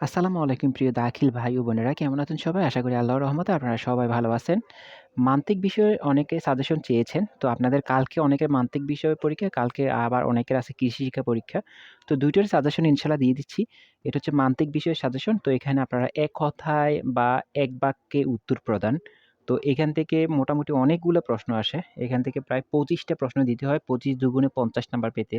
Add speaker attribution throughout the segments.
Speaker 1: আসসালামু আলাইকুম প্রিয় দাখিল ভাই ও বোনেরা কেমন আছেন সবাই? আশা করি আল্লাহর রহমতে আপনারা সবাই ভালো আছেন। মান্তিক বিষয়ে অনেকে সাজেশন চেয়েছেন। তো আপনাদের কালকে অনেকের মান্তিক বিষয়ের পরীক্ষা, কালকে আবার অনেকের আছে কৃষি শিক্ষা পরীক্ষা। তো ২ টার সাজেশন ইনশাআল্লাহ দিয়ে দিচ্ছি। এটা হচ্ছে মান্তিক বিষয়ের সাজেশন। তো এখানে আপনারা এক কথায় বা এক বাক্যে উত্তর প্রদান। তো এখান থেকে মোটামুটি অনেকগুলো প্রশ্ন আসে। এখান থেকে প্রায় ২৫ টা প্রশ্ন দিতে হয়। ২৫ দুগুণে ৫০ নাম্বার পেতে।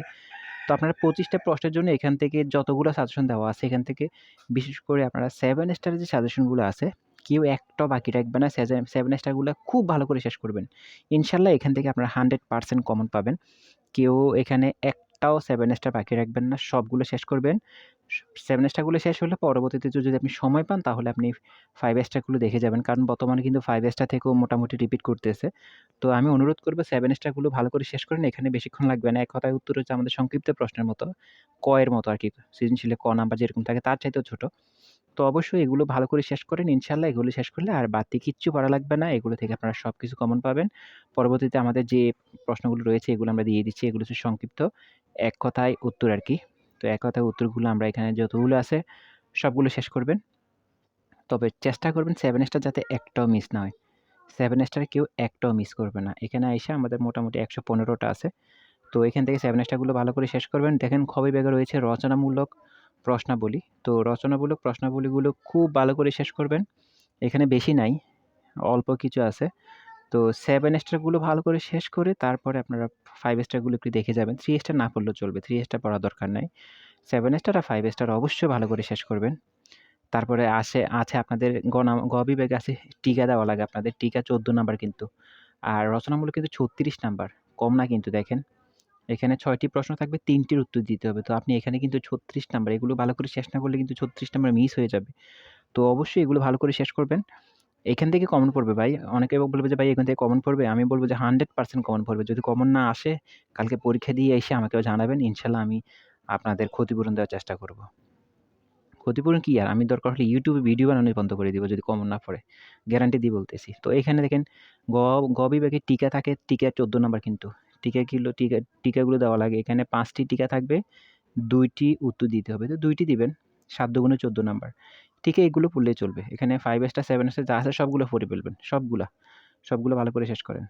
Speaker 1: তো আপনারা ২৫ টা প্রশ্নের জন্য এখান থেকে যতগুলো সাজেশন দেওয়া আছে, এখান থেকে বিশেষ করে আপনারা 7 স্টারের যে সাজেশনগুলো আছে, কেউ একটাও বাকি রাখবেন না। 7 স্টারগুলা খুব ভালো করে শেষ করবেন। ইনশাআল্লাহ এখান থেকে আপনারা 100% কমন পাবেন। কেউ এখানে একটাও 7 স্টার বাকি রাখবেন না। সবগুলো শেষ করবেন। 7 স্টারগুলো শেষ হলে পরবর্তীতে যদি আপনি সময় পান তাহলে আপনি 5 স্টারগুলো দেখে যাবেন। কারণ বর্তমানে কিন্তু 5 স্টার থেকেও মোটামুটি রিপিট করতেছে। তো আমি অনুরোধ করব 7 স্টারগুলো ভালো করে শেষ করেন। এখানে বেশিক্ষণ লাগবে না। এক কথায় উত্তর হচ্ছে আমাদের সংক্ষিপ্ত প্রশ্নের মতো। ক এর মতো আরকি। সৃজনশীলে ক নাম্বার যেরকম থাকে তার চাইতেও ছোট। তো অবশ্যই এগুলো ভালো করে শেষ করেন। ইনশাআল্লাহ এগুলো শেষ করলে আর বাড়তি কিচ্ছু পড়া লাগবে না। এগুলো থেকে আপনারা সবকিছু কমন পাবেন। পরবর্তীতে আমাদের যে প্রশ্নগুলো রয়েছে এগুলো আমরা দিয়ে দিচ্ছি। এগুলো হচ্ছে সংক্ষিপ্ত এক কথায় উত্তর আরকি। তো এক কথায় উত্তরগুলো আমরা এখানে যতগুলো আছে সবগুলো শেষ করবেন। তবে চেষ্টা করবেন 7 স্টার যাতে একটাও মিস না হয়। 7 স্টারে কেউ একটাও মিস করবে না। এখানে আইসা আমাদের মোটামুটি ১১৫ টা আছে। তো এখান থেকে 7 স্টারগুলো ভালো করে শেষ করবেন। দেখেন খ বিভাগে রয়েছে রচনামূলক প্রশ্নাবলী। তো রচনামূলক প্রশ্নাবলীগুলো খুব ভালো করে শেষ করবেন। এখানে বেশি নাই, অল্প কিছু আছে। তো 7 স্টারগুলো ভালো করে শেষ করে তারপরে আপনারা 5 স্টারগুলো একটু দেখে যাবেন। 3 স্টার না পড়লেও চলবে। 3 স্টার পড়ার দরকার নাই। 7 স্টার আর 5 স্টার অবশ্যই ভালো করে শেষ করবেন। তারপরে আছে আপনাদের গ বিভাগে আছে টিকা দেওয়া লাগে আপনাদের। টিকা ১৪ নাম্বার কিন্তু। আর রচনামূলক কিন্তু ৩৬ নাম্বার। কম না কিন্তু দেখেন। এখানে ৬ টি প্রশ্ন থাকবে, ৩ টির উত্তর দিতে হবে। তো আপনি এখানে কিন্তু ৩৬ নাম্বার। এগুলো ভালো করে শেষ না করলে কিন্তু ৩৬ নাম্বার মিস হয়ে যাবে। তো অবশ্যই এগুলো ভালো করে শেষ করবেন। এখান থেকে কমন পড়বে ভাই। অনেকে বলবে যে, "ভাই এখান থেকে কমন পড়বে?" আমি বলব যে 100% কমন পড়বে। যদি কমন না আসে, কালকে পরীক্ষা দিয়ে এসে আমাকেও জানাবেন। ইনশাআল্লাহ আমি আপনাদের ক্ষতিপূরণ দেওয়ার চেষ্টা করব। ক্ষতিপূরণ কি আর? আমি দরকার হলে YouTube এ ভিডিও বানানোই বন্ধ করে দিব যদি কমন না পড়ে। গ্যারান্টি দিয়ে বলতেছি। তো এখানে দেখেন গ গ বিভাগে টিকা থাকে, টিকা ১৪ নাম্বার কিন্তু। টিকাগুলো দেওয়া লাগে। এখানে ৫ টি টিকা থাকবে, ২ টি উত্তর দিতে হবে। তো ২ টি দিবেন। ৭ দুগুণে ১৪ নাম্বার। টিকা এগুলো পড়লেই চলবে। এখানে 5 স্টার, 7 স্টার যা আছে সবগুলো পড়ে ফেলবেন। সবগুলা। সবগুলো ভালো করে শেষ করেন।